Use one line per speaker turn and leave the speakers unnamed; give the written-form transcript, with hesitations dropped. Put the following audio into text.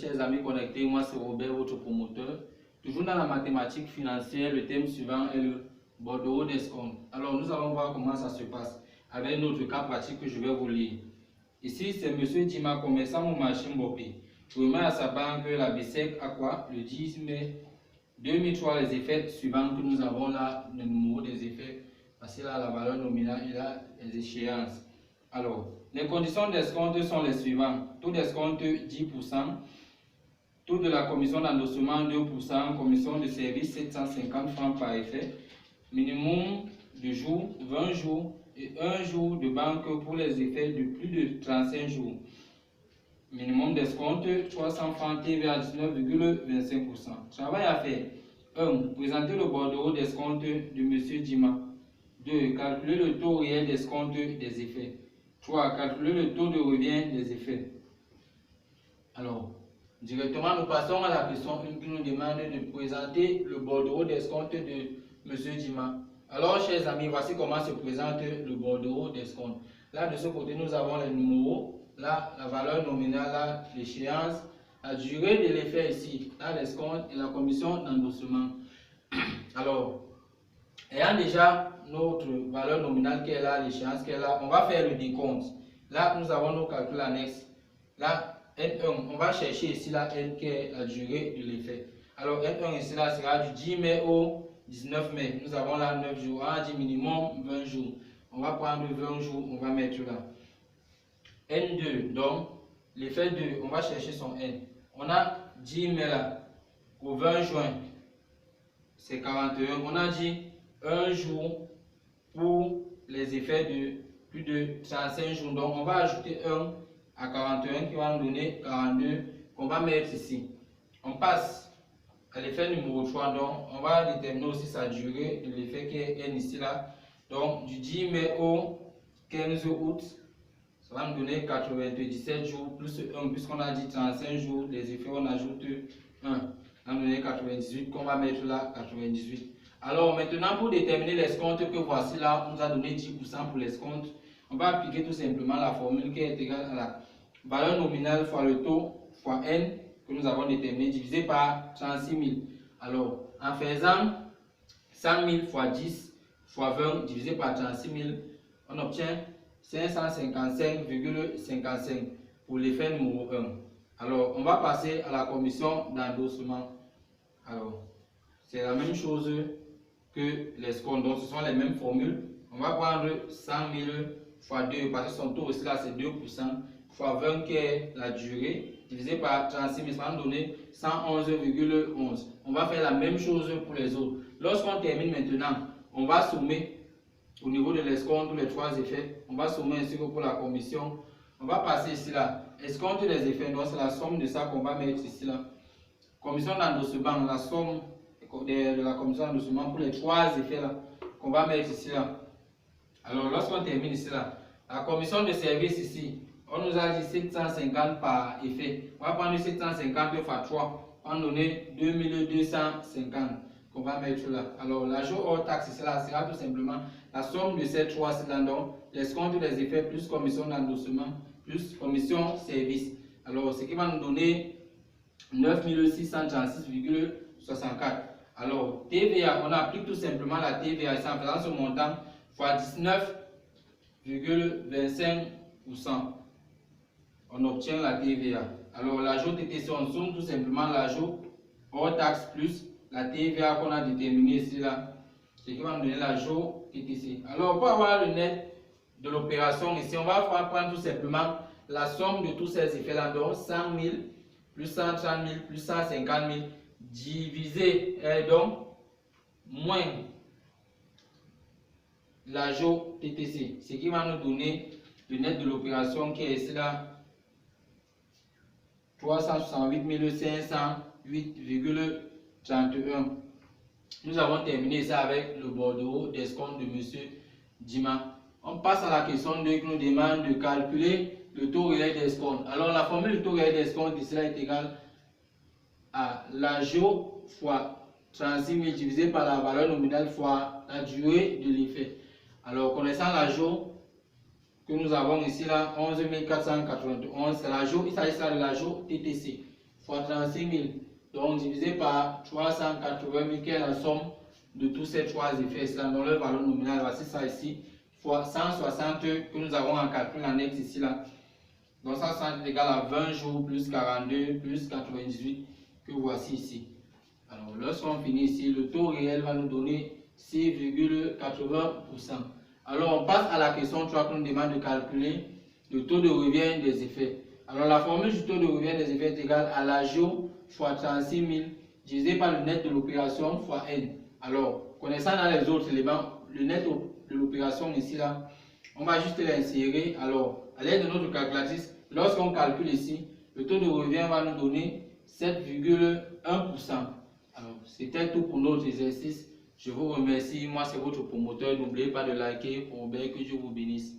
chers amis connectés, moi c'est Robert, votre promoteur. Toujours dans la mathématique financière, le thème suivant est le bordereau d'escompte. Alors nous allons voir comment ça se passe avec notre cas pratique que je vais vous lire. Ici c'est Monsieur Dima, commerçant au marché Mbopé. Remet à sa banque la BCEC à quoi? Le 10 mai 2003, les effets suivants que nous avons là, le numéro des effets, parce que là la valeur nominale et là les échéances. Alors, les conditions d'escompte sont les suivantes. Taux d'escompte 10%, taux de la commission d'endossement 2%, commission de service 750 francs par effet, minimum de jours 20 jours et 1 jour de banque pour les effets de plus de 35 jours. Minimum d'escompte 300 francs, TVA 19,25%. Travail à faire. 1. Présenter le bordereau d'escompte de M. Dima. 2. Calculer le taux réel d'escompte des effets. 3. Calculer le taux de revient des effets. Alors, directement, nous passons à la question 1 qui nous demande de présenter le bordereau d'escompte de M. Dima. Alors, chers amis, voici comment se présente le bordereau d'escompte. Là, de ce côté, nous avons les numéros. Là, la valeur nominale, là, l'échéance, la durée de l'effet ici, là, l'escompte et la commission d'endossement. Alors, ayant déjà notre valeur nominale qui est là, l'échéance qui est là, on va faire le décompte. Là, nous avons nos calculs annexes. Là, N1, on va chercher ici la N qui est la durée de l'effet. Alors, N1 ici là sera du 10 mai au 19 mai. Nous avons là 9 jours. On a dit minimum 20 jours. On va prendre 20 jours, on va mettre là. N2, donc l'effet 2, on va chercher son N. On a 10 mai là, au 20 juin, c'est 41. On a dit 1 jour pour les effets de plus de 35 jours. Donc on va ajouter 1 à 41 qui va nous donner 42 qu'on va mettre ici. On passe à l'effet numéro 3. Donc on va déterminer aussi sa durée de l'effet qui est N ici là. Donc du 10 mai au 15 août. Ça va nous donner 97 jours plus 1, puisqu'on a dit 35 jours, les effets on ajoute 1. Ça va nous donner 98 qu'on va mettre là, 98. Alors maintenant pour déterminer l'escompte que voici là, on nous a donné 10% pour l'escompte. On va appliquer tout simplement la formule qui est égale à la valeur nominale fois le taux fois N que nous avons déterminé divisé par 36 000. Alors en faisant 100 000 fois 10 fois 20 divisé par 36 000, on obtient 555,55 pour l'effet numéro 1. Alors, on va passer à la commission d'endossement. Alors, c'est la même chose que l'escompte. Donc, ce sont les mêmes formules. On va prendre 100 000 fois 2, parce que son taux aussi là, c'est 2%, fois 20 qui est la durée, divisé par 36 000, ça va nous donner 111,11. On va faire la même chose pour les autres. Lorsqu'on termine maintenant, on va sommer. Au niveau de l'escompte, les 3 effets, on va sommer ainsi que pour la commission. On va passer ici là. Escompte des effets, donc c'est la somme de ça qu'on va mettre ici là. Commission d'endossement, la somme de la commission d'endossement pour les 3 effets là qu'on va mettre ici là. Alors lorsqu'on termine ici là, la commission de service ici, on nous a dit 750 par effet. On va prendre 750 fois 3, on va donner 2250. On va mettre là. Alors l'ajout hors taxe cela sera tout simplement la somme de ces 3 cylindres, l'escompte des effets plus commission d'endossement plus commission service. Alors ce qui va nous donner 9636,64. Alors TVA, on applique tout simplement la TVA ici en faisant ce montant fois 19,25%. On obtient la TVA. Alors l'ajout TTC, on somme tout simplement l'ajout hors taxe plus la TVA qu'on a déterminé ici là, ce qui va nous donner l'ajout TTC. Alors pour avoir le net de l'opération ici, on va prendre tout simplement la somme de tous ces effets là, donc 100 000 plus 130 000 plus 150 000 divisé donc moins l'ajout TTC, ce qui va nous donner le net de l'opération qui est ici là 368 508,31. Nous avons terminé ça avec le bordereau d'escompte de M. Dima. On passe à la question 2 qui nous demande de calculer le taux réel d'escompte. Alors la formule du taux réel d'escompte ici là est égale à l'ajout fois 36 000 divisé par la valeur nominale fois la durée de l'effet. Alors connaissant l'ajout que nous avons ici là, 11 491, c'est l'ajout, il s'agit de l'ajout TTC fois 36 000. Donc divisé par 380 000, qui est la somme de tous ces trois effets. Cela dans leur valeur nominale. Voici ça ici. Fois 160 que nous avons en calcul annexe ici là. Donc ça est égal à 20 jours plus 42 plus 98 que voici ici. Alors lorsqu'on finit ici, le taux réel va nous donner 6,80%. Alors on passe à la question 3 qui nous demande de calculer le taux de revient des effets. Alors la formule du taux de revient des effets est égale à l'agio fois 36 000 divisé par le net de l'opération fois n. Alors connaissant dans les autres éléments, le net de l'opération ici là, on va juste l'insérer. Alors à l'aide de notre calculatrice, lorsqu'on calcule ici, le taux de revient va nous donner 7,1%. Alors c'était tout pour notre exercice. Je vous remercie. Moi c'est votre promoteur. N'oubliez pas de liker pour bien que Dieu vous bénisse.